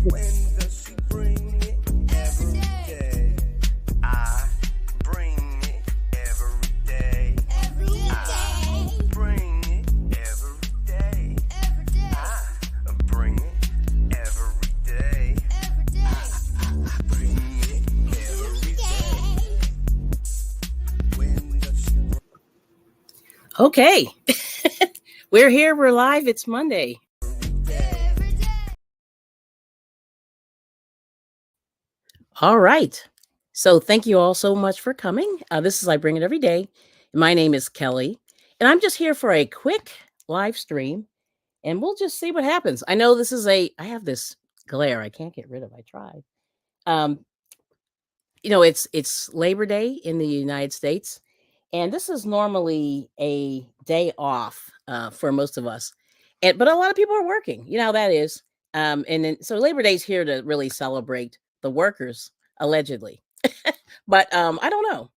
When does she bring it? Every day. I bring it every day. I bring it every day. I bring it every day. I bring it every day. When does she bring Okay. We're here. We're live. It's Monday. All right. So thank you all so much for coming. This is I Bring It Every Day. My name is Kelly, and I'm just here for a quick live stream, and we'll just see what happens. I know I have this glare I can't get rid of. I tried. Um, it's Labor Day in the United States, and this is normally a day off for most of us, but a lot of people are working. You know how that is. And then so Labor Day is here to really celebrate the workers, allegedly. But I don't know.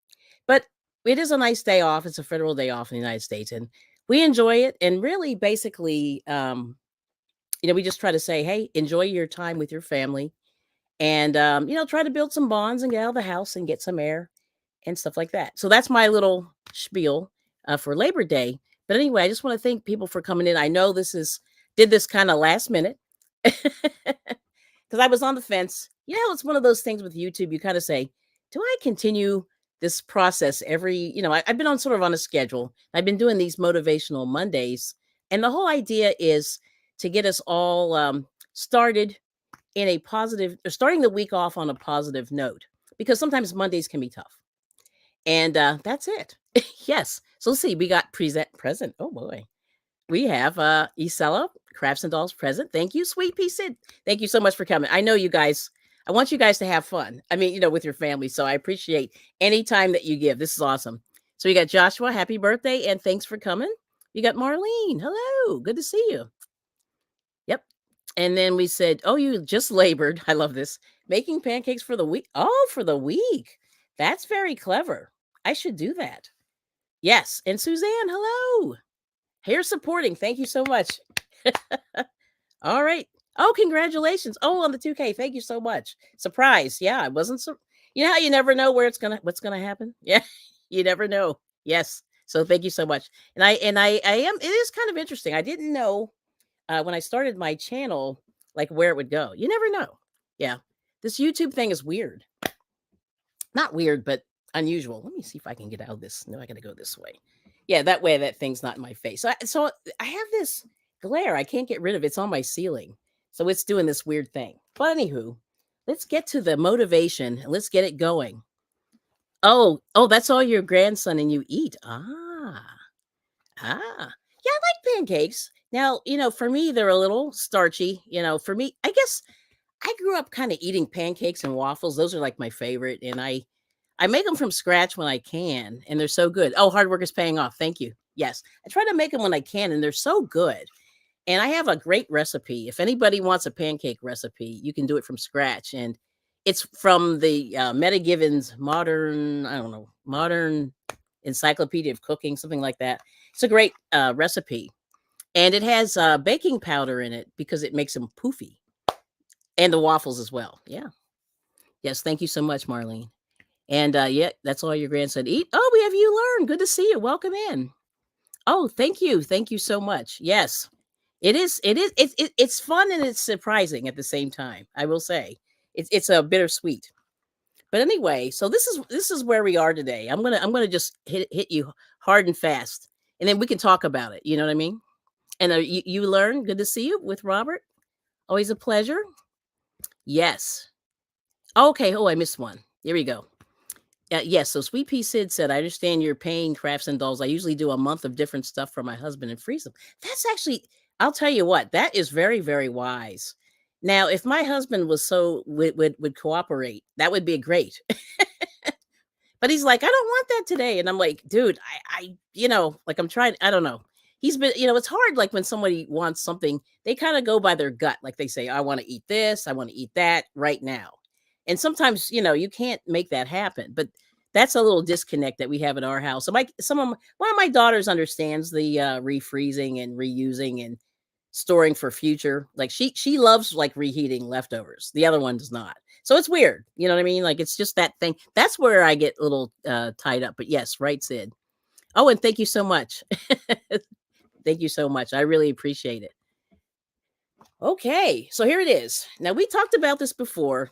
But it is a nice day off. It's a federal day off in the United States, and we enjoy it. And really, basically, we just try to say, hey, enjoy your time with your family, and try to build some bonds and get out of the house and get some air and stuff like that. So that's my little spiel for Labor Day. But anyway, I just want to thank people for coming in. I know did this kind of last minute because I was on the fence. It's one of those things with YouTube. You kind of say, do I continue this process I've been sort of on a schedule. I've been doing these motivational Mondays. And the whole idea is to get us all started in a positive, or starting the week off on a positive note, because sometimes Mondays can be tough. And that's it. Yes. So let's see. We got present. Oh boy. We have Isella, Crafts and Dolls present. Thank you, Sweet Pea Sid. Thank you so much for coming. I know you guys, I want you guys to have fun. I mean, with your family. So I appreciate any time that you give. This is awesome. So you got Joshua, happy birthday, and thanks for coming. You got Marlene. Hello. Good to see you. Yep. And then we said, oh, you just labored. I love this. Making pancakes for the week. Oh, for the week. That's very clever. I should do that. Yes. And Suzanne, hello. Here supporting. Thank you so much. All right. Oh, congratulations. Oh, on the 2K. Thank you so much. Surprise. Yeah, I wasn't you know how you never know what's gonna happen? Yeah. You never know. Yes. So thank you so much. And I am, it is kind of interesting. I didn't know when I started my channel, like where it would go. You never know. Yeah. This YouTube thing is weird. Not weird, but unusual. Let me see if I can get out of this. No, I got to go this way. Yeah, that way that thing's not in my face. So I have this glare. I can't get rid of it. It's on my ceiling. So it's doing this weird thing. But anywho, let's get to the motivation and let's get it going. Oh, that's all your grandson and you eat. Yeah, I like pancakes. Now, for me, they're a little starchy. For me, I guess I grew up kind of eating pancakes and waffles. Those are like my favorite. And I make them from scratch when I can, and they're so good. Oh, hard work is paying off. Thank you. Yes. I try to make them when I can, and they're so good. And I have a great recipe. If anybody wants a pancake recipe, you can do it from scratch. And it's from the Meta Givens modern encyclopedia of cooking, something like that. It's a great recipe. And it has baking powder in it because it makes them poofy. And the waffles as well. Yeah. Yes. Thank you so much, Marlene. And yeah, that's all your grandson eat. Oh, we have you learn. Good to see you. Welcome in. Oh, thank you. Thank you so much. Yes, it is. It's fun and it's surprising at the same time. I will say it's a bittersweet. But anyway, so this is where we are today. I'm gonna just hit you hard and fast, and then we can talk about it. You know what I mean? And you learn. Good to see you with Robert. Always a pleasure. Yes. Okay. Oh, I missed one. Here we go. Yes. So Sweet Pea Sid said, I understand you're paying Crafts and Dolls. I usually do a month of different stuff for my husband and freeze them. That's actually, I'll tell you what, that is very, very wise. Now, if my husband was would cooperate, that would be great. But he's like, I don't want that today. And I'm like, dude, I like I'm trying, I don't know. He's been, it's hard. Like when somebody wants something, they kind of go by their gut. Like they say, I want to eat this. I want to eat that right now. And sometimes, you can't make that happen, but that's a little disconnect that we have in our house. So one of my daughters understands the refreezing and reusing. And storing for future. Like she loves like reheating leftovers. The other one does not. So it's weird. You know what I mean? Like it's just that thing. That's where I get a little tied up. But yes, right, Sid. Oh, and thank you so much. Thank you so much. I really appreciate it. Okay, so here it is. Now we talked about this before,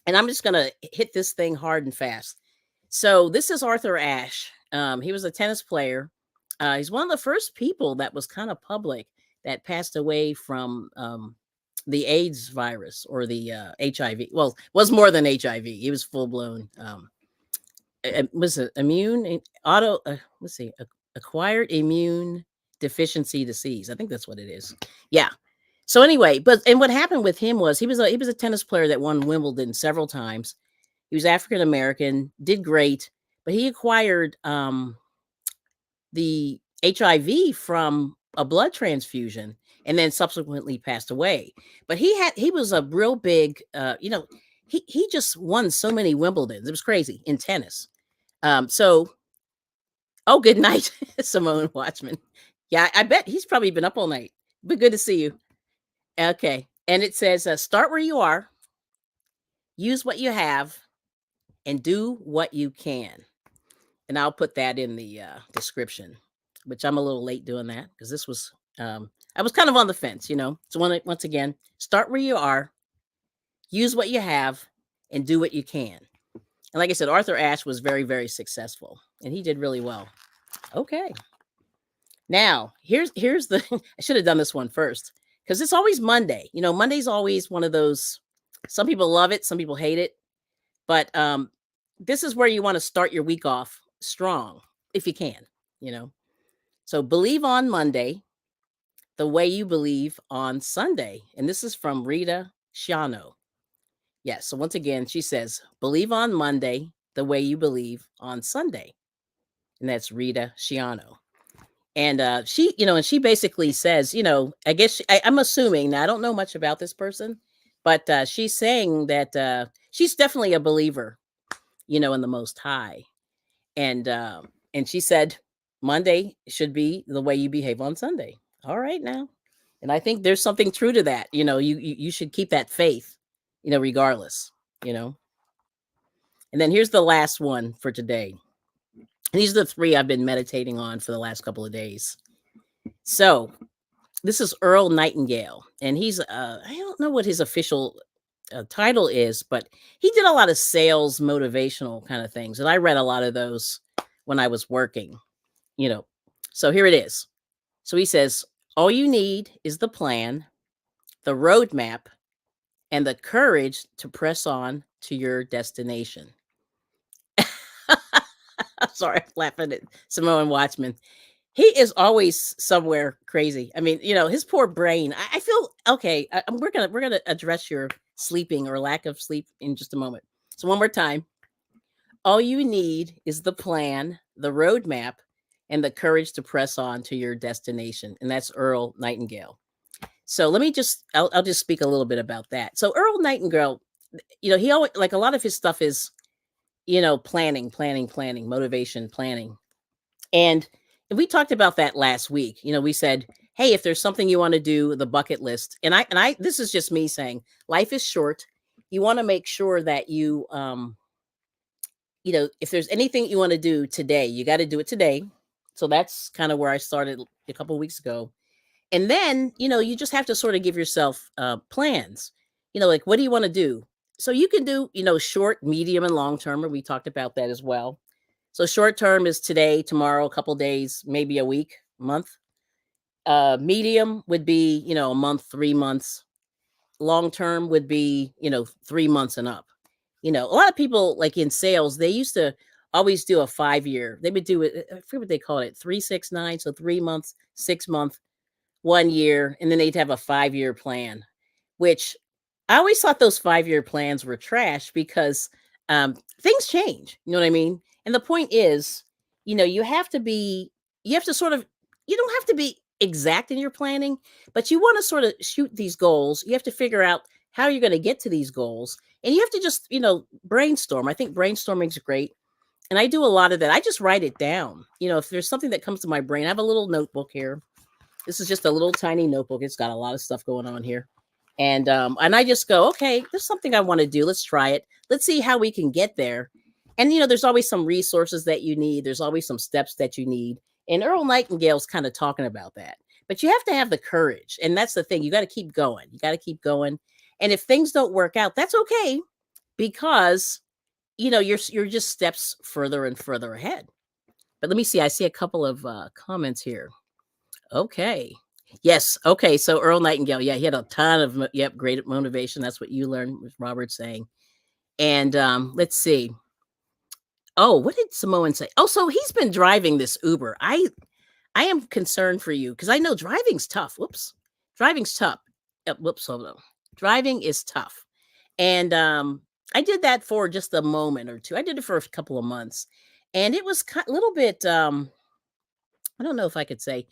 and I'm just gonna hit this thing hard and fast. So this is Arthur Ashe. He was a tennis player. He's one of the first people that was kind of public that passed away from the AIDS virus or the HIV. Well, was more than HIV. He was full blown. Was it immune auto? Let's see, acquired immune deficiency disease. I think that's what it is. Yeah. So anyway, and what happened with him was he was a tennis player that won Wimbledon several times. He was African American, did great, but he acquired the HIV from a blood transfusion and then subsequently passed away. But he was a real big he just won so many Wimbledons. It was crazy in tennis. So good night, Simone Watchman. Yeah, I bet he's probably been up all night. But good to see you. Okay. And it says, start where you are, use what you have, and do what you can. And I'll put that in the description, which I'm a little late doing that because this was, I was kind of on the fence, So once again, start where you are, use what you have, and do what you can. And like I said, Arthur Ashe was very, very successful, and he did really well. Okay. Now, here's the, I should have done this one first because it's always Monday. Monday's always one of those, some people love it, some people hate it. But this is where you want to start your week off strong, if you can, So believe on Monday the way you believe on Sunday. And this is from Rita Schiano. Yes. So once again, she says, believe on Monday the way you believe on Sunday. And that's Rita Schiano. And she, and she basically says, I guess I'm assuming, now I don't know much about this person, but she's saying that she's definitely a believer, in the Most High. And she said, Monday should be the way you behave on Sunday. All right now. And I think there's something true to that. You should keep that faith, regardless, And then here's the last one for today. These are the three I've been meditating on for the last couple of days. So this is Earl Nightingale, and he's I don't know what his official title is, but he did a lot of sales motivational kind of things, and I read a lot of those when I was working, So here it is. So he says, all you need is the plan, the roadmap, and the courage to press on to your destination. Sorry, I'm laughing at Simone Watchman. He is always somewhere crazy. I mean, his poor brain. I feel okay. We're gonna address your sleeping or lack of sleep in just a moment. So one more time. All you need is the plan, the roadmap, and the courage to press on to your destination. And that's Earl Nightingale. So let me I'll just speak a little bit about that. So Earl Nightingale, he always, like a lot of his stuff is, planning, motivation, planning. And we talked about that last week. We said, hey, if there's something you want to do, the bucket list. And I this is just me saying, life is short. You want to make sure that you, if there's anything you want to do today, you got to do it today. So that's kind of where I started a couple of weeks ago. And then, you just have to sort of give yourself plans, like, what do you want to do? So you can do, short, medium, and long term. We talked about that as well. So short term is today, tomorrow, a couple days, maybe a week, month. Medium would be, a month, 3 months. Long term would be, 3 months and up. A lot of people like in sales, they used to always do a 5-year. They would do it. I forget what they call it. 3, 6, 9. So 3 months, 6 months, 1 year. And then they'd have a 5-year plan, which I always thought those 5-year plans were trash because things change. You know what I mean? And the point is, you have to sort of, you don't have to be exact in your planning, but you want to sort of shoot these goals. You have to figure out how you're going to get to these goals. And you have to just, brainstorm. I think brainstorming is great. And I do a lot of that. I just write it down. If there's something that comes to my brain, I have a little notebook here. This is just a little tiny notebook. It's got a lot of stuff going on here. And I just go, okay, there's something I want to do. Let's try it. Let's see how we can get there. And there's always some resources that you need. There's always some steps that you need. And Earl Nightingale's kind of talking about that. But you have to have the courage. And that's the thing. You got to keep going. You got to keep going. And if things don't work out, that's okay, because you're just steps further and further ahead. But let me see. I see a couple of comments here. Okay. Yes. Okay. So Earl Nightingale, yeah, he had a ton of great motivation. That's what you learned, was Robert saying. And let's see. Oh, what did Samoan say? Oh, so he's been driving this Uber. I am concerned for you because I know driving's tough. Whoops. Driving's tough. Whoops, hold on. Driving is tough. And I did that for just a moment or two. I did it for a couple of months. And it was a little bit I don't know if I could say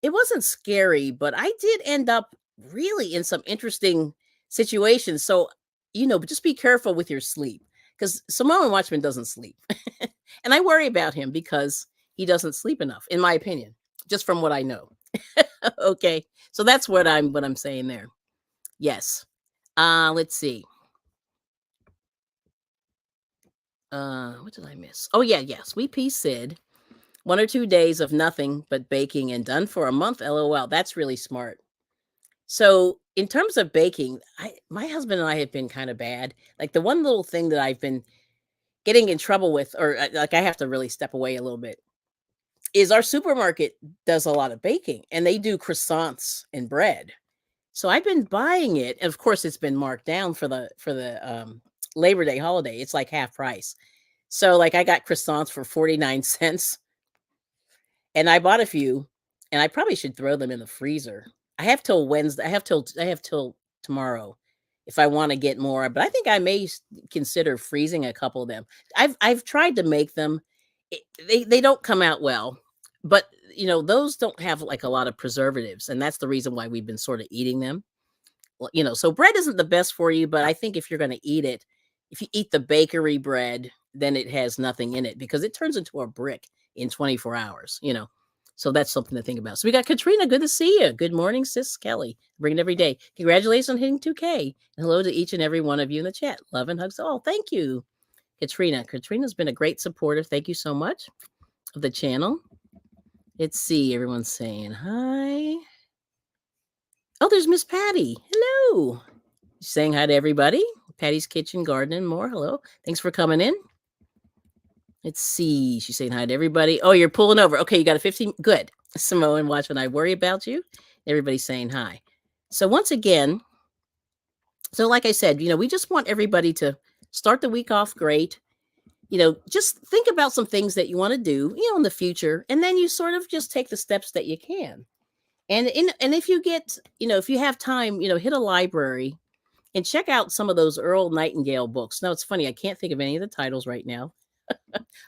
it wasn't scary, but I did end up really in some interesting situations. So, just be careful with your sleep, because Samoan Watchman doesn't sleep. And I worry about him because he doesn't sleep enough, in my opinion, just from what I know. Okay. So that's what I'm saying there. Yes. Let's see. What did I miss? Oh yeah, Sweet Pea said 1 or 2 days of nothing but baking and done for a month. LOL. That's really smart. So in terms of baking, my husband and I have been kind of bad. Like, the one little thing that I've been getting in trouble with, or like I have to really step away a little bit, is our supermarket does a lot of baking, and they do croissants and bread. So I've been buying it, and of course it's been marked down for the Labor Day holiday. It's like half price. So like I got croissants for 49 cents, and I bought a few, and I probably should throw them in the freezer. I have till Wednesday. I have till tomorrow if I want to get more, but I think I may consider freezing a couple of them. I've tried to make them. They don't come out well, but those don't have like a lot of preservatives, and that's the reason why we've been sort of eating them. Well, so bread isn't the best for you, but I think if you're going to eat it, if you eat the bakery bread, then it has nothing in it because it turns into a brick in 24 hours. So that's something to think about. So we got Katrina. Good to see you. Good morning, Sis Kelly. Bring it every day. Congratulations on hitting 2K. And hello to each and every one of you in the chat. Love and hugs. Oh, thank you, Katrina. Katrina's been a great supporter. Thank you so much of the channel. Let's see. Everyone's saying hi. Oh, there's Miss Patty. Hello. She's saying hi to everybody. Patty's Kitchen, Garden, and more. Hello. Thanks for coming in. Let's see. She's saying hi to everybody. Oh, you're pulling over. Okay, you got a 15. Good. Samoan Watchman, I worry about you. Everybody's saying hi. So once again, so like I said, we just want everybody to start the week off great. Just think about some things that you want to do, in the future, and then you sort of just take the steps that you can. And if you get, if you have time, hit a library and check out some of those Earl Nightingale books. Now, it's funny, I can't think of any of the titles right now.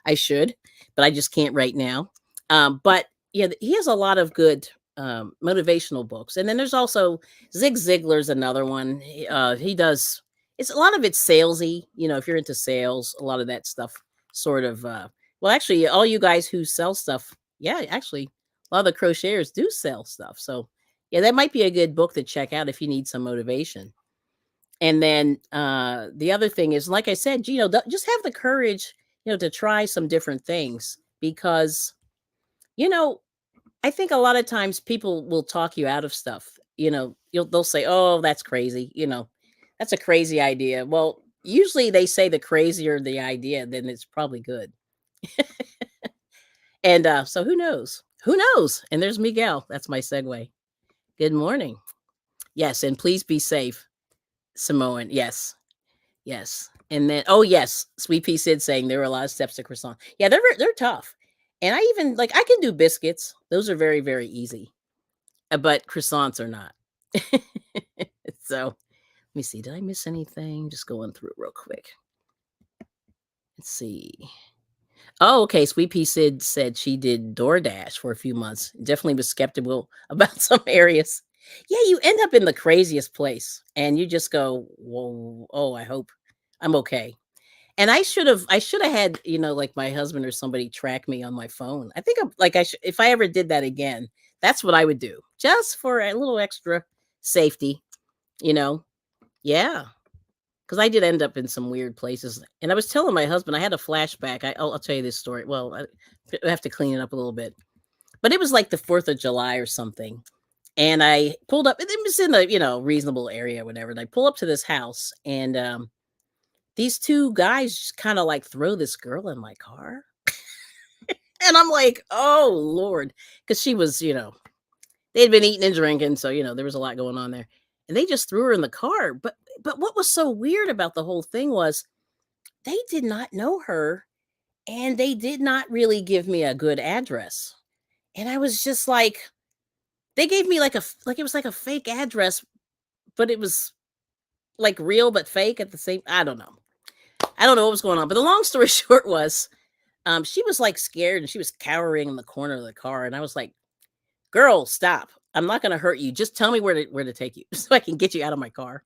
I should, but I just can't right now. But yeah, he has a lot of good motivational books. And then there's also Zig Ziglar's another one. He does, it's a lot of it's salesy. If you're into sales, a lot of that stuff sort of, well, actually, all you guys who sell stuff, yeah, actually, a lot of the crocheters do sell stuff. So yeah, that might be a good book to check out if you need some motivation. And then the other thing is, like I said, just have the courage, to try some different things, because, I think a lot of times people will talk you out of stuff. They'll say, "Oh, that's crazy." That's a crazy idea. Well, usually they say the crazier the idea, then it's probably good. And so who knows? Who knows? And there's Miguel. That's my segue. Good morning. Yes, and please be safe, Samoan. Yes. Yes. And then, oh yes, Sweet Pea Sid saying there were a lot of steps to croissant. Yeah, they're tough. And I even I can do biscuits. Those are very, very easy. But croissants are not. So let me see. Did I miss anything? Just going through real quick. Let's see. Oh, okay. Sweet Pea Sid said she did DoorDash for a few months. Definitely was skeptical about some areas. Yeah, you end up in the craziest place and you just go, whoa, oh, I hope I'm okay. And I should have had, like my husband or somebody track me on my phone. I think if I ever did that again, That's what I would do just for a little extra safety, you know? Yeah. Because I did end up in some weird places. And I was telling my husband, I had a flashback. I'll tell you this story. Well, I have to clean it up a little bit. But it was like the 4th of July or something. And I pulled up, it was in a, reasonable area, whatever. And I pull up to this house, and these two guys just kind of like throw this girl in my car. And I'm like, oh, Lord. Because she was, they'd been eating and drinking. So, there was a lot going on there. And they just threw her in the car. But what was so weird about the whole thing was they did not know her, and they did not really give me a good address. And I was just like, they gave me like it was like a fake address, but it was like real but fake at the same. I don't know. I don't know what was going on. But the long story short was, she was like scared, and she was cowering in the corner of the car. And I was like, girl, stop. I'm not going to hurt you. Just tell me where to take you so I can get you out of my car.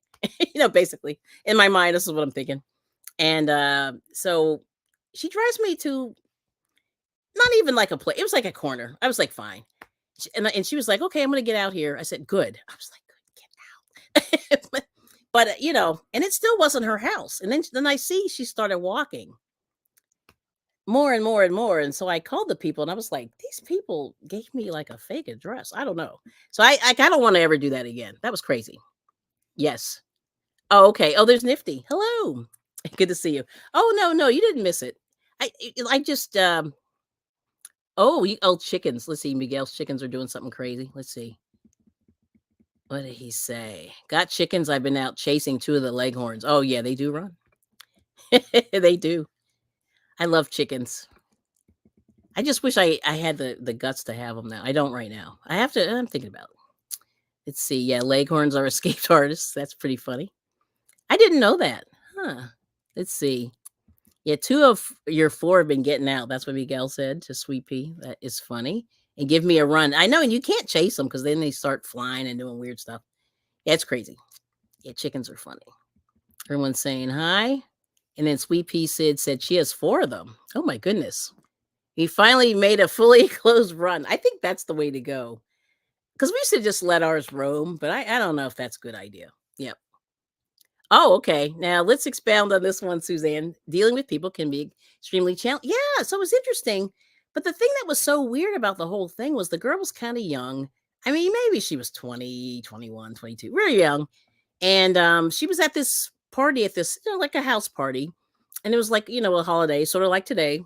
Basically in my mind, this is what I'm thinking. And so she drives me to not even like a place. It was like a corner. I was like, fine. And she was like, okay, I'm going to get out here. I said, good. I was like, good, get out. but and it still wasn't her house. And then I see she started walking more and more and more. And so I called the people, and I was like, these people gave me like a fake address. I don't know. So I don't want to ever do that again. That was crazy. Yes. Oh, okay. Oh, there's Nifty. Hello. Good to see you. Oh, no, you didn't miss it. I just chickens. Let's see. Miguel's chickens are doing something crazy. Let's see. What did he say? Got chickens. I've been out chasing 2 of the leghorns. Oh yeah, they do run. They do. I love chickens. I just wish I had the guts to have them now. I don't right now. I'm thinking about it. Let's see. Yeah, leghorns are escaped artists. That's pretty funny. I didn't know that. Huh. Let's see. Yeah, 2 of your 4 have been getting out. That's what Miguel said to Sweet Pea. That is funny. And give me a run. I know, and you can't chase them because then they start flying and doing weird stuff. Yeah, it's crazy. Yeah, chickens are funny. Everyone's saying hi. And then Sweet Pea said she has 4 of them. Oh my goodness. He finally made a fully closed run. I think that's the way to go. Because we should just let ours roam, but I don't know if that's a good idea. Yep. Oh, okay. Now let's expound on this one, Suzanne. Dealing with people can be extremely challenging. Yeah, so it was interesting. But the thing that was so weird about the whole thing was the girl was kind of young. I mean, maybe she was 20, 21, 22, very young. And she was at this party at this, like a house party. And it was like, a holiday, sort of like today.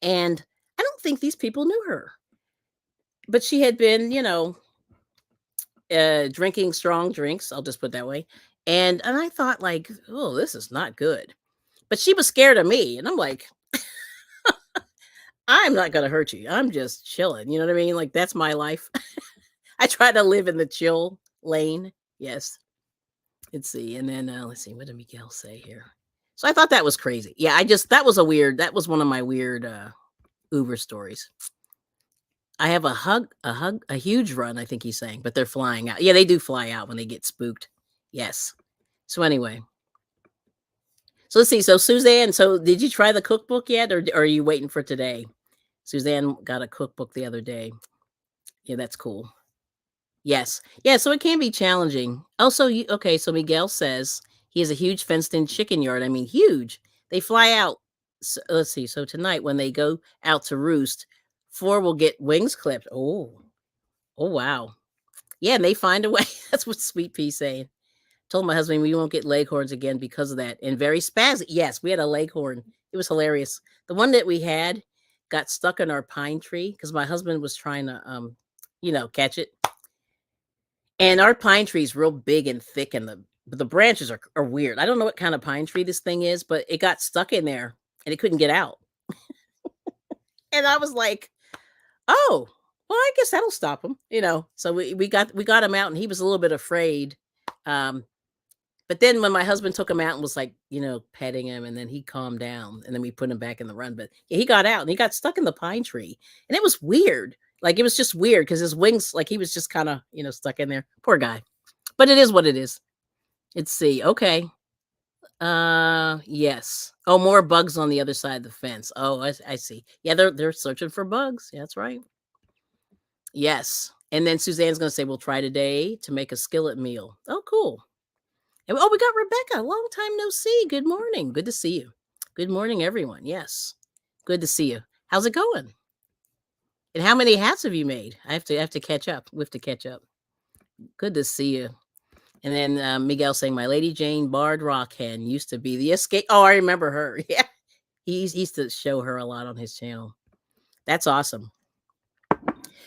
And I don't think these people knew her. But she had been, drinking strong drinks. I'll just put it that way. And I thought, like, oh, this is not good. But she was scared of me. And I'm like, I'm not going to hurt you. I'm just chilling. You know what I mean? Like, that's my life. I try to live in the chill lane. Yes. Let's see. And then let's see. What did Miguel say here? So I thought that was crazy. Yeah, that was one of my weird Uber stories. I have a huge run, I think he's saying, but they're flying out. Yeah, they do fly out when they get spooked. Yes. So anyway. So let's see. So Suzanne, did you try the cookbook yet, or are you waiting for today? Suzanne got a cookbook the other day. Yeah, that's cool. Yes. Yeah, so it can be challenging. Also, okay, so Miguel says he has a huge fenced-in chicken yard. I mean, huge. They fly out. So, let's see. So tonight when they go out to roost, 4 will get wings clipped. Oh, wow. Yeah, and they find a way. That's what Sweet Pea's saying. Told my husband we won't get leghorns again because of that. And very spazzy. Yes, we had a leghorn. It was hilarious. The one that we had got stuck in our pine tree because my husband was trying to catch it. And our pine tree is real big and thick, and the branches are weird. I don't know what kind of pine tree this thing is, but it got stuck in there and it couldn't get out. And I was like, oh, well, I guess that'll stop him, So we got him out, and he was a little bit afraid. But then when my husband took him out and was like, petting him, and then he calmed down, and then we put him back in the run. But yeah, he got out and he got stuck in the pine tree, and it was weird. Like, it was just weird because his wings, like, he was just kind of, stuck in there. Poor guy. But it is what it is. Let's see. Okay. Yes. Oh, more bugs on the other side of the fence. Oh, I see. Yeah, they're searching for bugs. Yeah, that's right. Yes. And then Suzanne's going to say, we'll try today to make a skillet meal. Oh, cool. And, oh, we got Rebecca. Long time no see. Good morning. Good to see you. Good morning, everyone. Yes. Good to see you. How's it going? And how many hats have you made? I have to catch up. We have to catch up. Good to see you. And then Miguel saying, my Lady Jane Bard Rockhen used to be the escape. Oh, I remember her. Yeah. He used to show her a lot on his channel. That's awesome.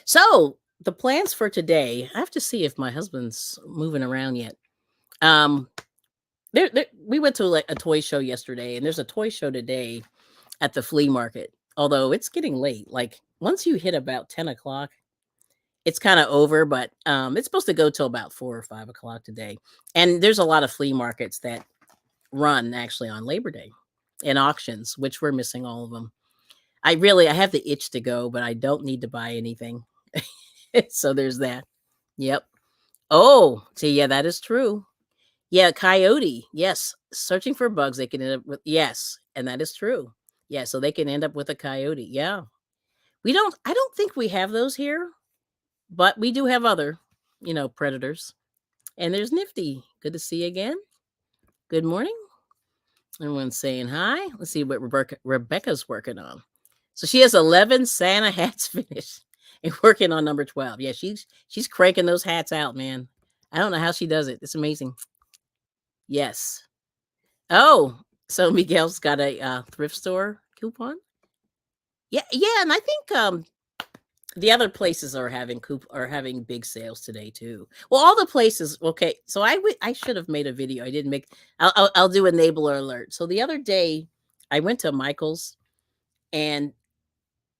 So the plans for today, I have to see if my husband's moving around yet. We went to like a toy show yesterday, and there's a toy show today at the flea market. Although it's getting late, like once you hit about 10 o'clock, it's kind of over. But it's supposed to go till about 4 or 5 o'clock today. And there's a lot of flea markets that run actually on Labor Day and auctions, which we're missing all of them. I have the itch to go, but I don't need to buy anything. So there's that. Yep. Oh, see, yeah, that is true. Yeah, coyote. Yes, searching for bugs. They can end up with yes, and that is true. Yeah, so they can end up with a coyote. Yeah, I don't think we have those here, but we do have other, predators. And there's Nifty. Good to see you again. Good morning. Everyone's saying hi. Let's see what Rebecca's working on. So she has 11 Santa hats finished and working on number 12. Yeah, she's cranking those hats out, man. I don't know how she does it. It's amazing. Yes. Oh, so Miguel's got a thrift store coupon. Yeah, and I think the other places are having big sales today too. Well, all the places. Okay, so I should have made a video. I didn't make. I'll do enabler alert. So the other day, I went to Michael's, and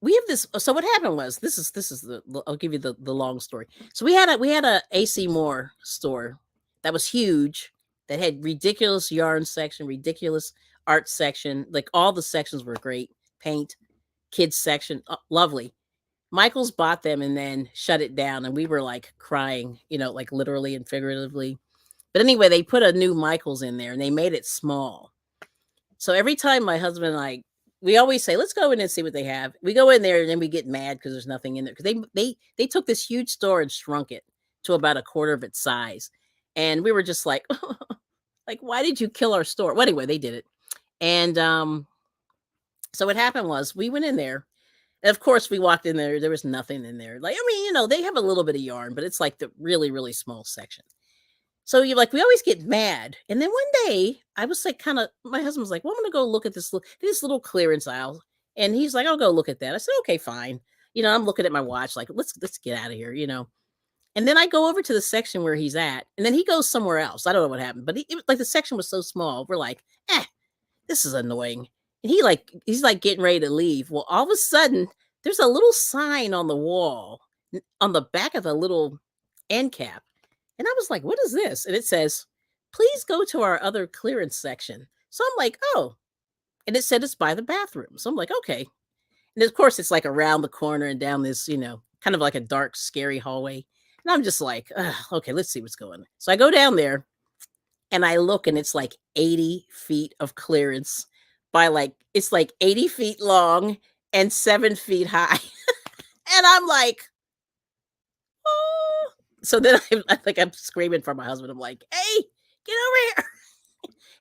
we have this. So what happened was this is I'll give you the long story. So we had a AC Moore store that was huge, that had ridiculous yarn section, ridiculous art section. Like all the sections were great. Paint, kids section, lovely. Michael's bought them and then shut it down, and we were like crying, like literally and figuratively. But anyway, they put a new Michael's in there and they made it small. So every time my husband and I, we always say, let's go in and see what they have. We go in there and then we get mad because there's nothing in there. Because they took this huge store and shrunk it to about a quarter of its size. And we were just like, like, why did you kill our store? Well, anyway, they did it. And so what happened was we went in there. And of course, we walked in there. There was nothing in there. Like, I mean, they have a little bit of yarn, but it's like the really, really small section. So we always get mad. And then one day I was like, my husband was like, well, I'm going to go look at this little clearance aisle. And he's like, I'll go look at that. I said, okay, fine. I'm looking at my watch, like, let's get out of here, And then I go over to the section where he's at, and then he goes somewhere else. I don't know what happened, but like the section was so small. We're like, this is annoying. And he's like getting ready to leave. Well, all of a sudden, there's a little sign on the wall on the back of the little end cap. And I was like, what is this? And it says, please go to our other clearance section. So I'm like, oh. And it said it's by the bathroom. So I'm like, okay. And of course, it's like around the corner and down this, kind of like a dark, scary hallway. And I'm just like, okay, let's see what's going on. So I go down there and I look, and it's like 80 feet of clearance it's like 80 feet long and 7 feet high. And I'm like, oh. So then I think I'm screaming for my husband. I'm like, hey, get over here.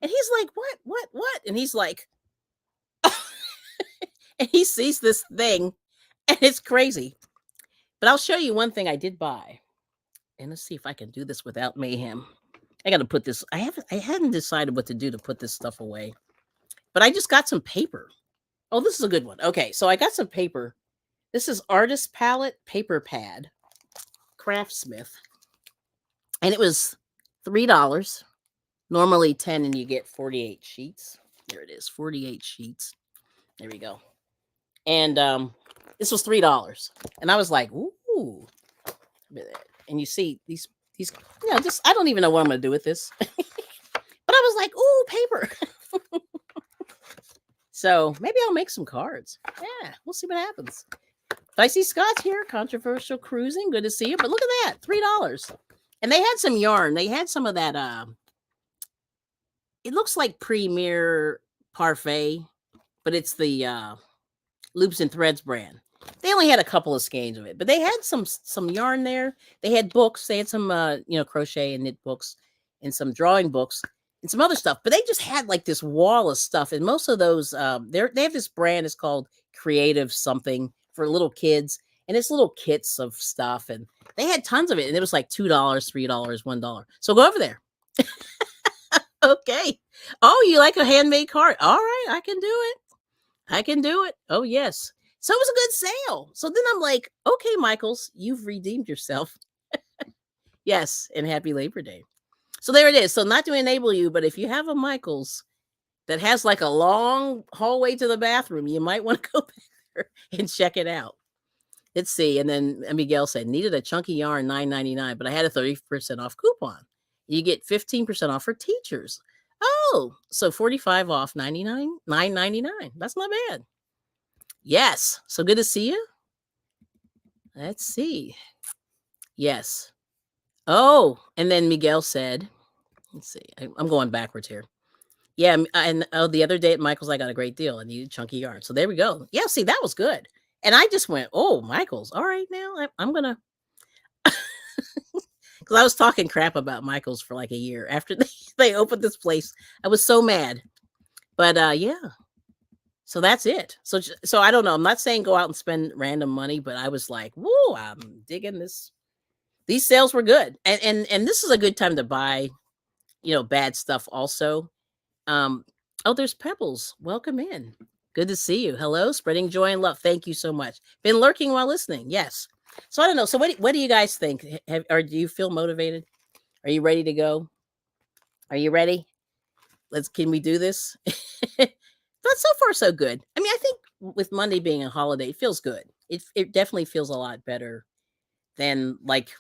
And he's like, what? And he's like, and he sees this thing, and it's crazy. But I'll show you one thing I did buy. And let's see if I can do this without mayhem. I got to put this. I hadn't decided what to do to put this stuff away. But I just got some paper. Oh, this is a good one. Okay, so I got some paper. This is Artist Palette Paper Pad, Craftsmith. And it was $3. Normally 10, and you get 48 sheets. There it is, 48 sheets. There we go. And this was $3. And I was like, ooh. And you see these, just, I don't even know what I'm going to do with this. But I was like, ooh, paper. So maybe I'll make some cards. Yeah, we'll see what happens. But I see Scott's here. Controversial Cruising. Good to see you. But look at that, $3. And they had some yarn. They had some of that. It looks like Premier Parfait, but it's the Loops and Threads brand. They only had a couple of skeins of it, but they had some yarn there. They had books. They had some crochet and knit books and some drawing books and some other stuff. But they just had like this wall of stuff. And most of those they have this brand. It's called Creative something for little kids, and it's little kits of stuff. And they had tons of it, and it was like $2, $3, $1. So go over there. Okay. Oh, you like a handmade card? All right, I can do it. I can do it. Oh, yes. So it was a good sale. So then I'm like, okay, Michaels, you've redeemed yourself. Yes, and happy Labor Day. So there it is. So not to enable you, but if you have a Michaels that has like a long hallway to the bathroom, you might want to go back there and check it out. Let's see. And then Miguel said, needed a chunky yarn, $9.99, but I had a 30% off coupon. You get 15% off for teachers. Oh, so 45 off, $9.99. That's not bad. Yes. So good to see you. Let's see. Yes. Oh, and then Miguel said, let's see. I'm going backwards here. Yeah. And the other day at Michael's, I got a great deal. I needed chunky yarn. So there we go. Yeah. See, that was good. And I just went, oh, Michael's. All right. Now I'm going to. Because I was talking crap about Michael's for like a year after they opened this place. I was so mad. But yeah. So that's it. So I don't know. I'm not saying go out and spend random money, but I was like, whoa, I'm digging this. These sales were good. And this is a good time to buy, bad stuff also. Oh, there's Pebbles. Welcome in. Good to see you. Hello, spreading joy and love. Thank you so much. Been lurking while listening. Yes. So I don't know. So what do you guys think? Or do you feel motivated? Are you ready to go? Are you ready? Can we do this? But so far so good. I mean, I think with Monday being a holiday, it feels good. It definitely feels a lot better than like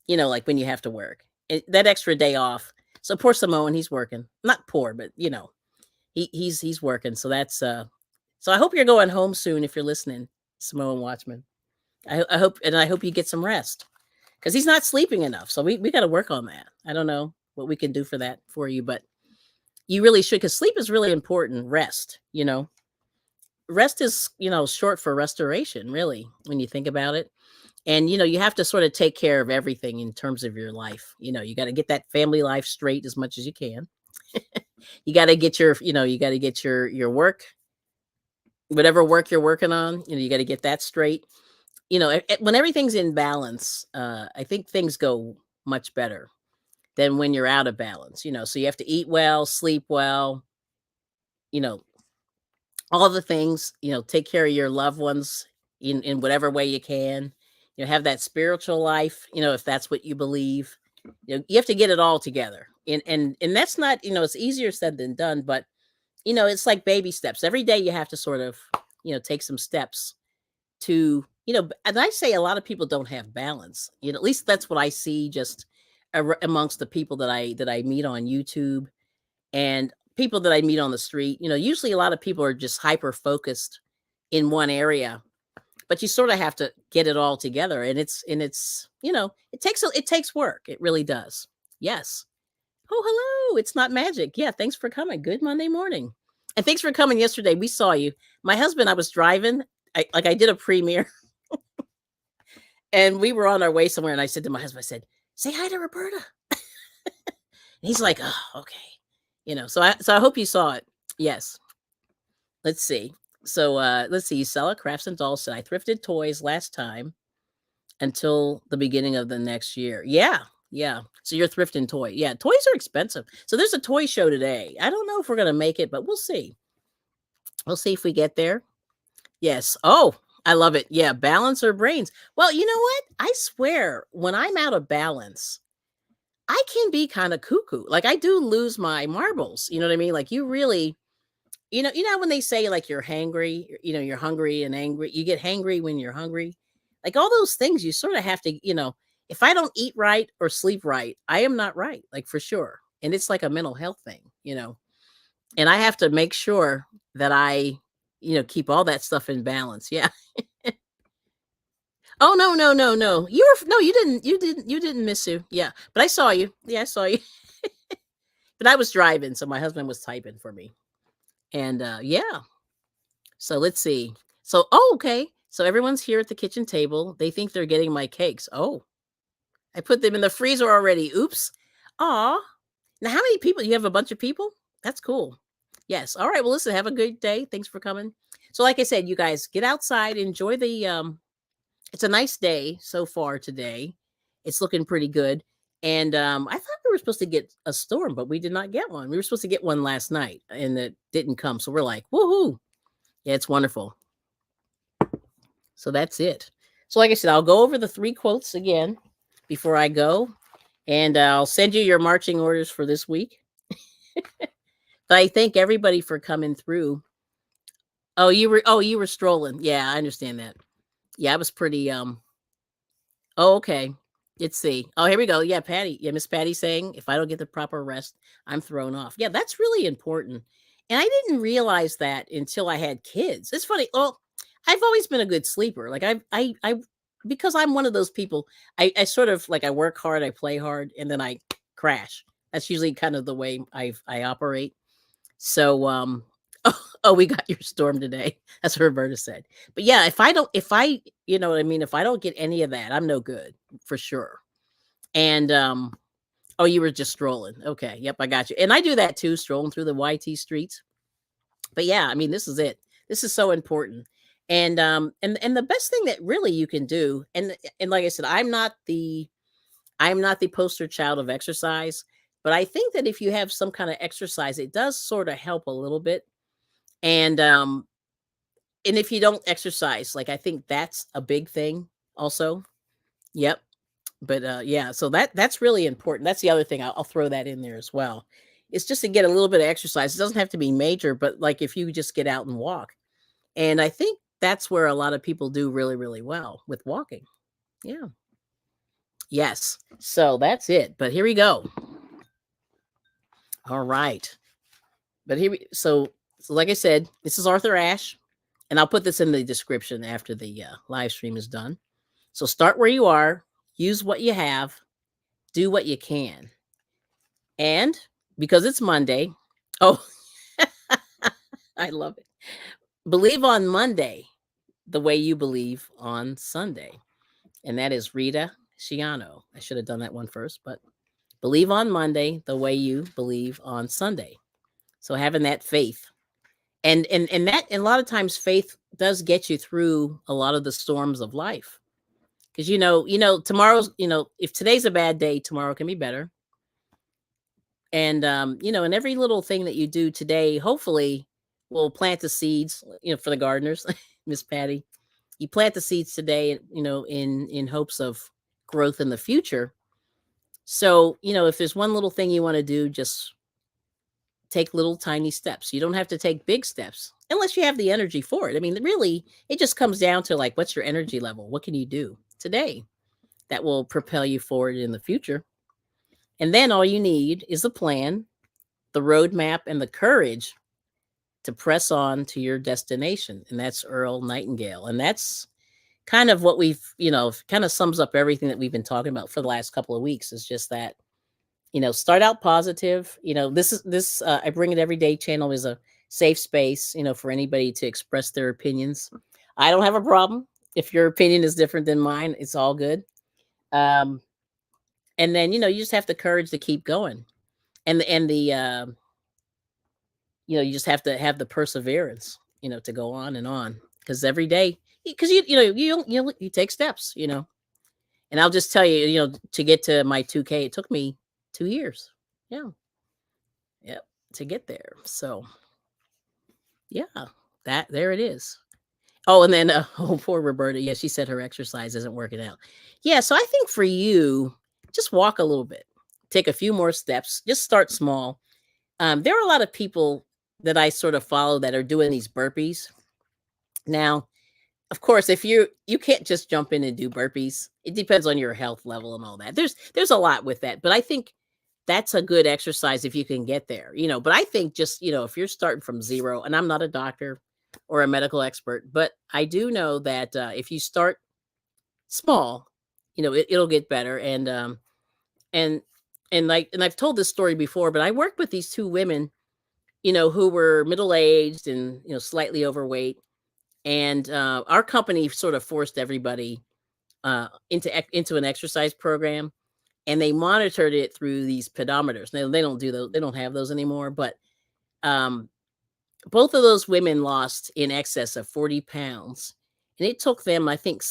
when you have to work. That extra day off. So poor Samoan, he's working. Not poor, but he's working. So that's so I hope you're going home soon if you're listening, Samoan Watchman. I hope you get some rest because he's not sleeping enough. So we got to work on that. I don't know what we can do for that for you, but you really should, because sleep is really important. Rest, rest is, short for restoration, really, when you think about it. And, you have to sort of take care of everything in terms of your life. You got to get that family life straight as much as you can. You got to get your work, whatever work you're working on, you got to get that straight. When everything's in balance, I think things go much better than when you're out of balance, so you have to eat well, sleep well, all the things, take care of your loved ones in whatever way you can, have that spiritual life, if that's what you believe, you have to get it all together. And that's not, it's easier said than done, but, it's like baby steps. Every day you have to sort of, take some steps to, and I say a lot of people don't have balance, at least that's what I see just amongst the people that I meet on YouTube and people that I meet on the street. Usually a lot of people are just hyper focused in one area, but you sort of have to get it all together. And it's it takes work. It really does. Yes. Oh, hello. It's not magic. Yeah. Thanks for coming. Good Monday morning. And thanks for coming yesterday. We saw you. My husband, I was driving. I did a premiere and we were on our way somewhere. And I said to my husband, I said, say hi to Roberta. And he's like, oh, okay. So I hope you saw it. Yes. Let's see. So let's see. Sella Crafts and Dolls said, I thrifted toys last time until the beginning of the next year. Yeah. Yeah. So you're thrifting toy. Yeah. Toys are expensive. So there's a toy show today. I don't know if we're going to make it, but we'll see. We'll see if we get there. Yes. Oh, I love it. Yeah. Balance or brains. Well, you know what? I swear when I'm out of balance, I can be kind of cuckoo. Like I do lose my marbles. You know what I mean? Like you really, when they say like you're hangry, you're hungry and angry, you get hangry when you're hungry. Like all those things you sort of have to, if I don't eat right or sleep right, I am not right, like for sure. And it's like a mental health thing, and I have to make sure that I, keep all that stuff in balance. Yeah. Oh, no. You didn't miss you. Yeah. But I saw you. Yeah, I saw you. But I was driving. So my husband was typing for me. And yeah. So let's see. So, okay. So everyone's here at the kitchen table. They think they're getting my cakes. Oh, I put them in the freezer already. Oops. Aw. Now, how many people? You have a bunch of people? That's cool. Yes. All right. Well, listen, have a good day. Thanks for coming. So, like I said, you guys get outside, enjoy the it's a nice day so far today. It's looking pretty good. And I thought we were supposed to get a storm, but we did not get one. We were supposed to get one last night and it didn't come. So we're like, woohoo. Yeah, it's wonderful. So that's it. So, like I said, I'll go over the 3 quotes again before I go. And I'll send you your marching orders for this week. But I thank everybody for coming through. Oh, you were strolling. Yeah, I understand that. Yeah, I was pretty Oh, okay. Let's see. Oh, here we go. Yeah, Patty. Yeah, Miss Patty saying, if I don't get the proper rest, I'm thrown off. Yeah, that's really important. And I didn't realize that until I had kids. It's funny. Well, I've always been a good sleeper. Like I because I'm one of those people, I sort of like I work hard, I play hard, and then I crash. That's usually kind of the way I operate. So oh, we got your storm today. That's what Roberta said. But yeah, if I, you know what I mean, if I don't get any of that, I'm no good for sure. And oh, you were just strolling. Okay. Yep, I got you. And I do that too, strolling through the YT streets. But yeah, I mean, this is it. This is so important. And the best thing that really you can do, and like I said, I'm not the poster child of exercise, but I think that if you have some kind of exercise, it does sort of help a little bit. And if you don't exercise, like I think that's a big thing also. Yep. But yeah, so that's really important. That's the other thing. I'll throw that in there as well. It's just to get a little bit of exercise. It doesn't have to be major, but like if you just get out and walk. And I think that's where a lot of people do really, really well with walking. Yeah. Yes. So that's it. But here we go. All right. But so like I said, this is Arthur Ashe, and I'll put this in the description after the live stream is done. So start where you are, use what you have, do what you can. And because it's Monday, oh, I love it. Believe on Monday the way you believe on Sunday. And that is Rita Schiano. I should have done that one first, but believe on Monday the way you believe on Sunday. So having that faith. And that and a lot of times faith does get you through a lot of the storms of life. Because tomorrow's, if today's a bad day, tomorrow can be better. And and every little thing that you do today, hopefully will plant the seeds, for the gardeners, Miss Patty. You plant the seeds today, in hopes of growth in the future. So, if there's one little thing you want to do, just take little tiny steps. You don't have to take big steps unless you have the energy for it. I mean, really, it just comes down to like, what's your energy level? What can you do today that will propel you forward in the future? And then all you need is a plan, the roadmap, and the courage to press on to your destination. And that's Earl Nightingale. And that's kind of what we've, kind of sums up everything that we've been talking about for the last couple of weeks. Is just that, start out positive. This I Bring It Everyday channel is a safe space, for anybody to express their opinions. I don't have a problem. If your opinion is different than mine, it's all good. And then, you just have the courage to keep going. And the you just have to have the perseverance, to go on and on. Because every day, because you take steps, And I'll just tell you, to get to my 2K, it took me 2 years. Yeah. Yep. To get there. So yeah, there it is. Oh, and then poor Roberta. Yeah, she said her exercise isn't working out. Yeah, so I think for you, just walk a little bit, take a few more steps, just start small. There are a lot of people that I sort of follow that are doing these burpees. Now, of course, if you can't just jump in and do burpees. It depends on your health level and all that. There's a lot with that, but I think that's a good exercise if you can get there, But I think just, if you're starting from zero, and I'm not a doctor or a medical expert, but I do know that if you start small, it'll get better. And I've told this story before, but I worked with these 2 women, who were middle aged and slightly overweight. And our company sort of forced everybody into an exercise program, and they monitored it through these pedometers. Now they don't do those; they don't have those anymore. But um, both of those women lost in excess of 40 pounds. And it took them, I think,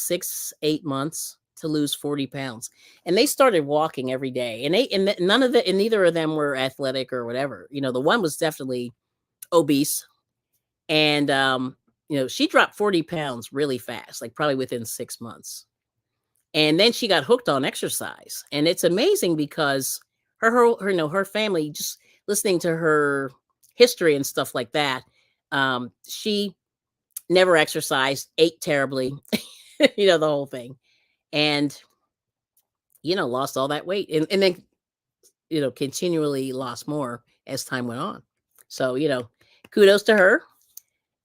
8 months to lose 40 pounds. And they started walking every day. And neither of them were athletic or whatever. The one was definitely obese. And, she dropped 40 pounds really fast, like probably within 6 months. And then she got hooked on exercise. And it's amazing because her family, just listening to her history and stuff like that, she never exercised, ate terribly, the whole thing. And, lost all that weight and then, continually lost more as time went on. So, kudos to her.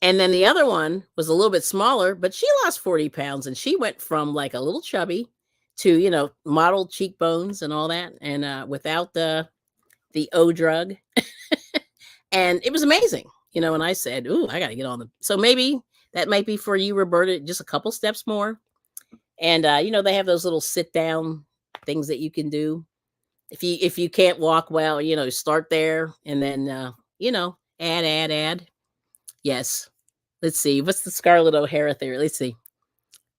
And then the other one was a little bit smaller, but she lost 40 pounds and she went from like a little chubby to, modeled cheekbones and all that. And without the O drug. And it was amazing, and I said, ooh, I got to get on so maybe that might be for you, Roberta, just a couple steps more. And, they have those little sit down things that you can do. If you can't walk well, start there and then, add. Yes. Let's see. What's the Scarlett O'Hara theory? Let's see.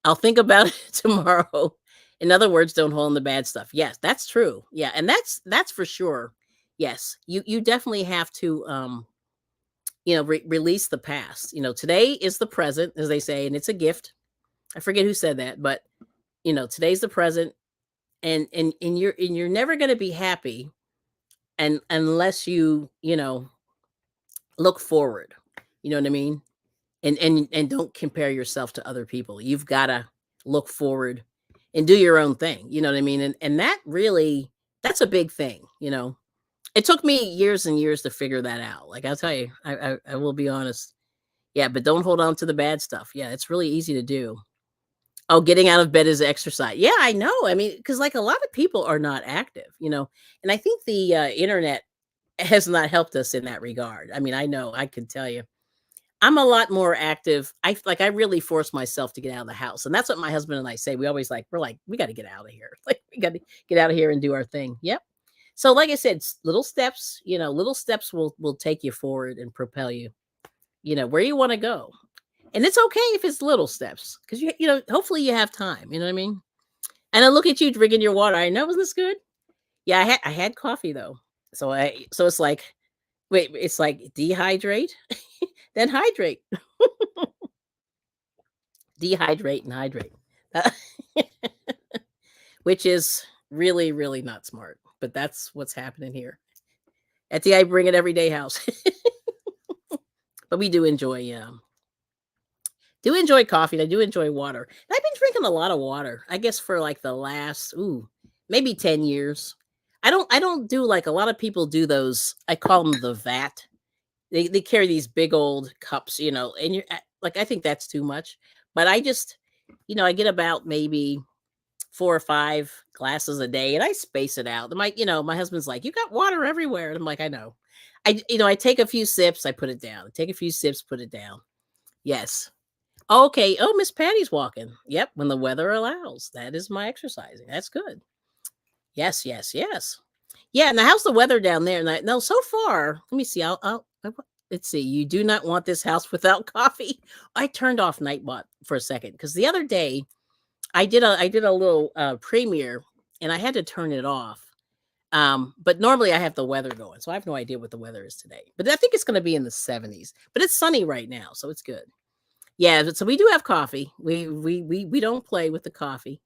I'll think about it tomorrow. In other words, don't hold on the bad stuff. Yes, that's true. Yeah. And that's for sure. Yes. You definitely have to, release the past. Today is the present, as they say, and it's a gift. I forget who said that, but today's the present, and you're never going to be happy unless you look forward. You know what I mean? And don't compare yourself to other people. You've got to look forward and do your own thing. You know what I mean? And that's a big thing. It took me years and years to figure that out. Like, I'll tell you, I will be honest. Yeah, but don't hold on to the bad stuff. Yeah, it's really easy to do. Oh, getting out of bed is exercise. Yeah, I know. I mean, because like a lot of people are not active, and I think the internet has not helped us in that regard. I mean, I know, I can tell you. I'm a lot more active. I really force myself to get out of the house. And that's what my husband and I say. We're like, we got to get out of here. Like, we got to get out of here and do our thing. Yep. So like I said, little steps, little steps will take you forward and propel you, where you want to go. And it's okay if it's little steps because hopefully you have time. You know what I mean? And I look at you drinking your water. I know, wasn't this good? Yeah, I had coffee though. So it's like, wait, it's like dehydrate, then hydrate, dehydrate and hydrate, which is really, really not smart. But that's what's happening here at the IBringit Everyday house. But we do enjoy coffee. And I do enjoy water. And I've been drinking a lot of water, I guess, for like the last maybe 10 years. I don't do like a lot of people do those. I call them the vat. They carry these big old cups, and you're like, I think that's too much. But I just, I get about maybe 4 or 5 glasses a day, and I space it out. My husband's like, you got water everywhere. And I'm like, I know. I take a few sips, I put it down. I take a few sips, put it down. Yes. Okay. Oh, Miss Patty's walking. Yep. When the weather allows. That is my exercising. That's good. Yes, yes, yes. Yeah. Now, how's the weather down there? No, so far, let me see. Let's see. You do not want this house without coffee. I turned off Nightbot for a second because the other day I did a little premiere and I had to turn it off. But normally I have the weather going, so I have no idea what the weather is today. But I think it's going to be in the 70s. But it's sunny right now, so it's good. Yeah, so we do have coffee. We don't play with the coffee.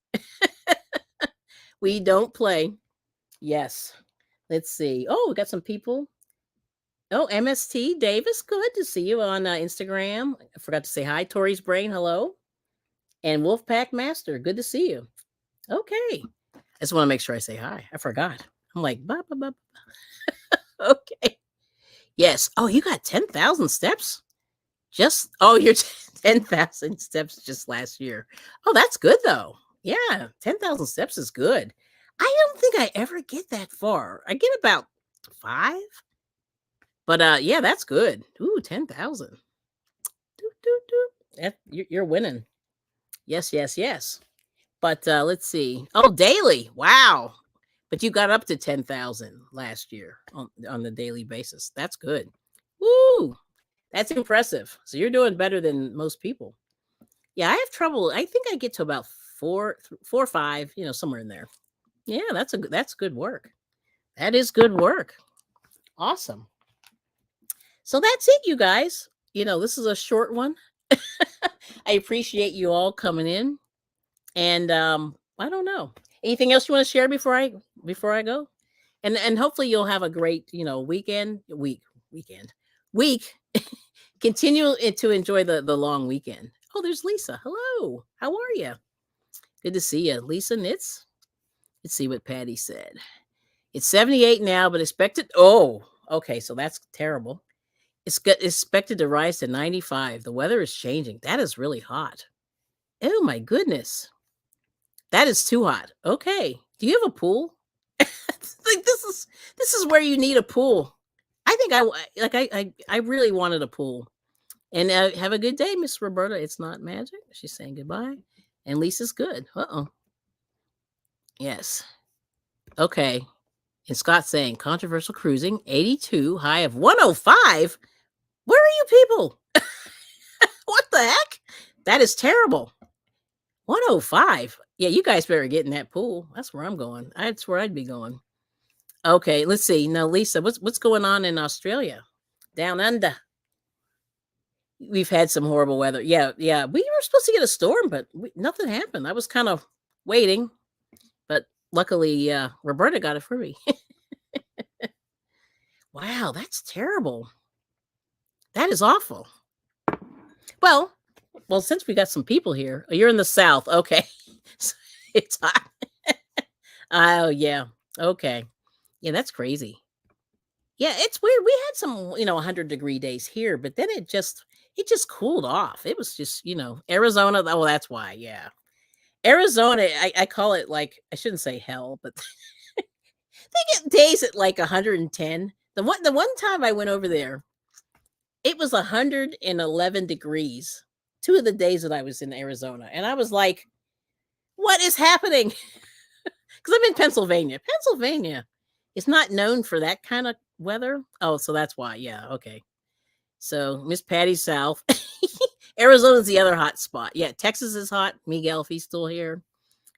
We don't play. Yes. Let's see. Oh, we got some people. Oh, MST Davis, good to see you on Instagram. I forgot to say hi. Tori's Brain, hello. And Wolfpack Master, good to see you. Okay. I just want to make sure I say hi. I forgot. I'm like, bah, bah, bah, bah. Okay. Yes. Oh, you got 10,000 steps? You're 10,000 steps just last year. Oh, that's good though. Yeah, 10,000 steps is good. I don't think I ever get that far. I get about 5. But yeah, that's good. Ooh, 10,000. You're winning. Yes, yes, yes. But let's see. Oh, daily. Wow. But you got up to 10,000 last year on the daily basis. That's good. Woo. That's impressive. So you're doing better than most people. Yeah, I have trouble. I think I get to about four or five, somewhere in there. Yeah, that's good work. That is good work. Awesome. So that's it, you guys. This is a short one. I appreciate you all coming in. And I don't know. Anything else you want to share before I go? And hopefully you'll have a great, week. Continue to enjoy the long weekend. Oh, there's Lisa. Hello. How are you? Good to see you. Lisa Knits. Let's see what Patty said. It's 78 now, but expected. Oh, okay. So that's terrible. Expected to rise to 95. The weather is changing. That is really hot. Oh my goodness. That is too hot. Okay. Do you have a pool? Like this is where you need a pool. I think I really wanted a pool. And have a good day, Miss Roberta. It's not magic. She's saying goodbye. And Lisa's good. Uh-oh. Yes. Okay. And Scott's saying controversial cruising, 82, high of 105. Where are you people? What the heck? That is terrible. 105. Yeah, you guys better get in that pool. That's where I'm going. That's where I'd be going. Okay, let's see. Now, Lisa, what's going on in Australia? Down under. We've had some horrible weather. Yeah. We were supposed to get a storm, but nothing happened. I was kind of waiting, but luckily, Roberta got it for me. Wow, that's terrible. That is awful. Well, since we got some people here, you're in the South. Okay. It's hot. Oh, yeah. Okay. Yeah, that's crazy. Yeah, it's weird. We had some, 100-degree days here, but then it just cooled off. It was just, Arizona. Oh, that's why. Yeah. Arizona, I call it like, I shouldn't say hell, but they get days at like 110. The one time I went over there, it was 111 degrees. 2 of the days that I was in Arizona. And I was like, what is happening? Because I'm in Pennsylvania. Pennsylvania is not known for that kind of weather. Oh, so that's why. Yeah, okay. So Miss Patty South. Arizona's the other hot spot. Yeah, Texas is hot. Miguel, if he's still here,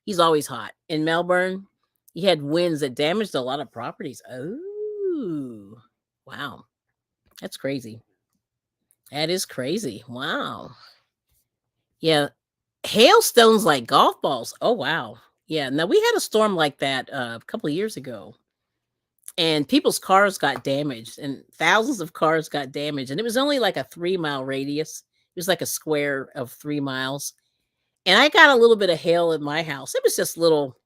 he's always hot. In Melbourne, he had winds that damaged a lot of properties. Oh, wow. That's crazy. That is crazy. Wow. Yeah. Hailstones like golf balls. Oh, wow. Yeah. Now, we had a storm like that a couple of years ago. And people's cars got damaged, and thousands of cars got damaged. And it was only like a 3-mile radius. It was like a square of 3 miles. And I got a little bit of hail in my house. It was just little,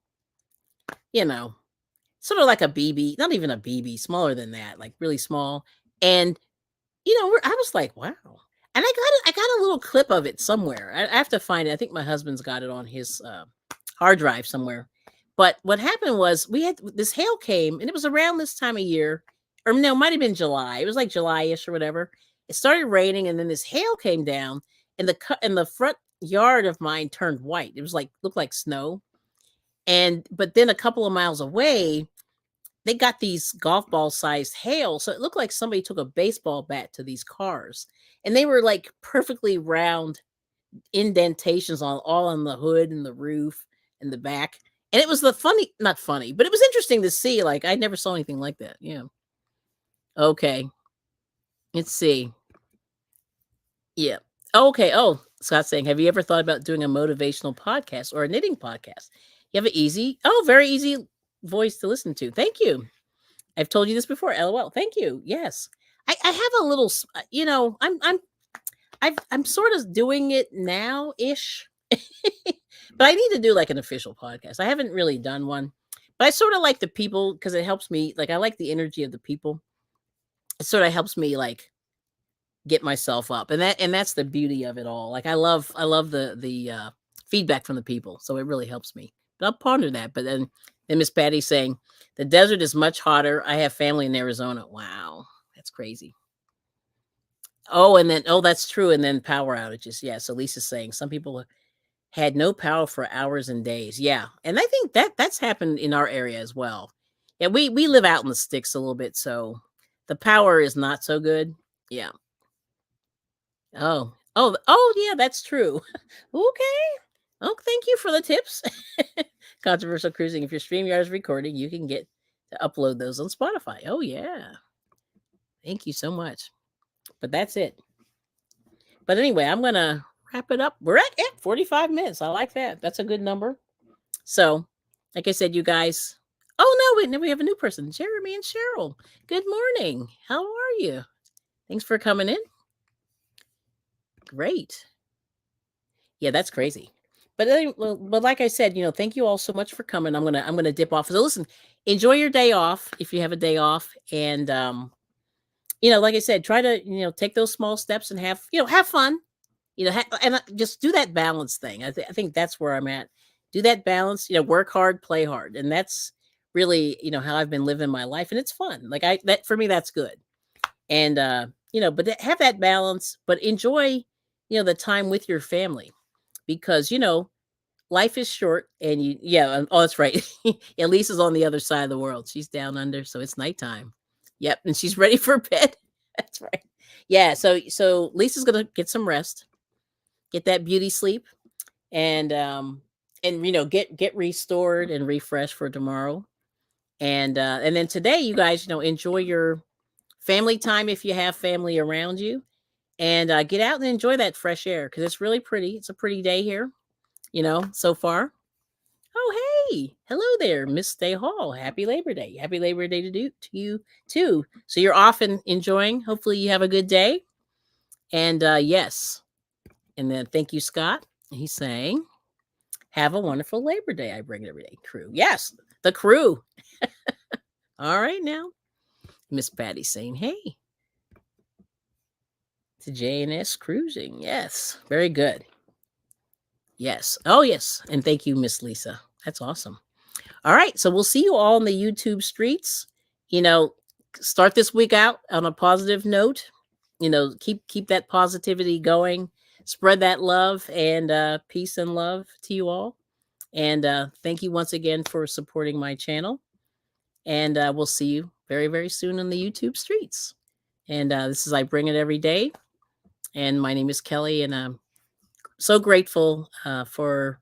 sort of like a BB, not even a BB, smaller than that, like really small. And, I was like, wow. And I got a little clip of it somewhere. I have to find it. I think my husband's got it on his hard drive somewhere. But what happened was we had this hail came, and it was around this time of year, or no, it might have been July. It was like July-ish or whatever. It started raining, and then this hail came down, and the front yard of mine turned white. It was looked like snow. But then a couple of miles away, they got these golf ball sized hail. So it looked like somebody took a baseball bat to these cars, and they were like perfectly round indentations all on the hood and the roof and the back. And it was not funny, but it was interesting to see. Like, I never saw anything like that. Yeah. Okay. Let's see. Yeah. Okay. Oh, Scott's saying, have you ever thought about doing a motivational podcast or a knitting podcast? You have very easy voice to listen to. Thank you. I've told you this before. LOL. Thank you. Yes. I have a little, I'm sort of doing it now ish. But I need to do like an official podcast. I haven't really done one, but I sort of like the people because it helps me. Like, I like the energy of the people. It sort of helps me like get myself up, and that's the beauty of it all. Like, I love the feedback from the people, so it really helps me. But I'll ponder that. But then Miss Patty saying the desert is much hotter. I have family in Arizona. Wow, that's crazy. Oh, and then that's true. And then power outages. Yeah. So Lisa's saying some people had no power for hours and days. Yeah. And I think that's happened in our area as well. Yeah, we live out in the sticks a little bit, so the power is not so good. Yeah. Oh, yeah, that's true. Okay. Oh, thank you for the tips. Controversial cruising. If your StreamYard is recording, you can get to upload those on Spotify. Oh yeah. Thank you so much. But that's it. But anyway, I'm gonna wrap it up. We're at 45 minutes. I like that. That's a good number. So, like I said, you guys. Oh no, wait, no, we have a new person, Jeremy and Cheryl. Good morning. How are you? Thanks for coming in. Great. Yeah, that's crazy. But like I said, thank you all so much for coming. I'm gonna dip off. So listen, enjoy your day off if you have a day off, and like I said, try to take those small steps and have fun. Just do that balance thing. I think that's where I'm at. Do that balance. Work hard, play hard, and that's really how I've been living my life, and it's fun. Like that for me, that's good. And but have that balance, but enjoy the time with your family because life is short and oh that's right. Yeah, Lisa's on the other side of the world. She's down under, so it's nighttime. Yep, and she's ready for bed. That's right. Yeah, so Lisa's gonna get some rest, get that beauty sleep, and get restored and refreshed for tomorrow. And then today, you guys, enjoy your family time if you have family around you, and get out and enjoy that fresh air because it's really pretty. It's a pretty day here, so far. Oh, hey, hello there, Miss Stay Hall. Happy Labor Day. Happy Labor Day to you too. So you're off and enjoying. Hopefully, you have a good day. And yes, and then thank you, Scott. He's saying, "Have a wonderful Labor Day." I bring it every day. Crew, yes, the crew. All right now, Miss Patty saying, "Hey." To JNS Cruising. Yes. Very good. Yes. Oh, yes. And thank you, Miss Lisa. That's awesome. All right. So we'll see you all in the YouTube streets. Start this week out on a positive note. Keep that positivity going. Spread that love and peace and love to you all. And thank you once again for supporting my channel. And we'll see you very, very soon on the YouTube streets. And this is I Bring It Every Day. And my name is Kelly, and I'm so grateful for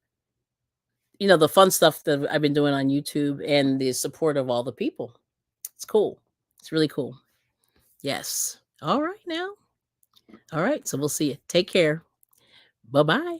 the fun stuff that I've been doing on YouTube and the support of all the people. It's cool. It's really cool. Yes. All right now. All right. So we'll see you. Take care. Bye-bye.